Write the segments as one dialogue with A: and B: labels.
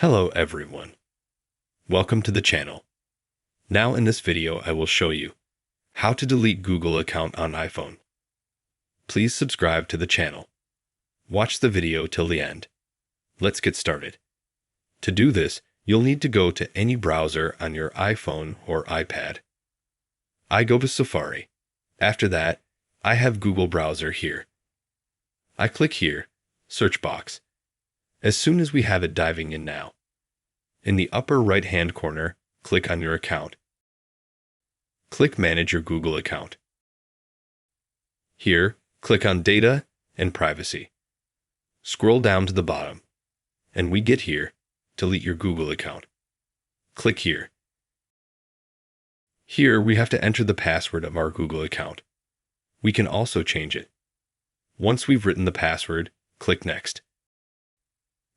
A: Hello everyone. Welcome to the channel. Now in this video I will show you how to delete Google account on iPhone. Please subscribe to the channel. Watch the video till the end. Let's get started. To do this, you'll need to go to any browser on your iPhone or iPad. I go to Safari. After that, I have Google Browser here. I click here, search box. As soon as we have it diving in now. In the upper right-hand corner, click on your account. Click Manage your Google account. Here, click on Data and Privacy. Scroll down to the bottom, and we get here, Delete your Google account. Click here. Here, we have to enter the password of our Google account. We can also change it. Once we've written the password, click Next.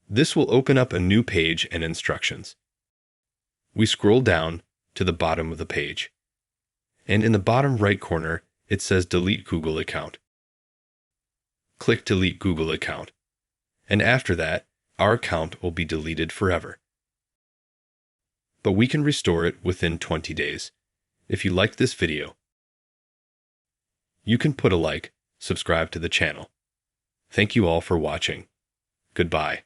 A: This will open up a new page and instructions. We scroll down to the bottom of the page. And in the bottom right corner, it says Delete Google account. Click Delete Google account. And after that, our account will be deleted forever. But we can restore it within 20 days. If you liked this video, you can put a like, subscribe to the channel. Thank you all for watching. Goodbye.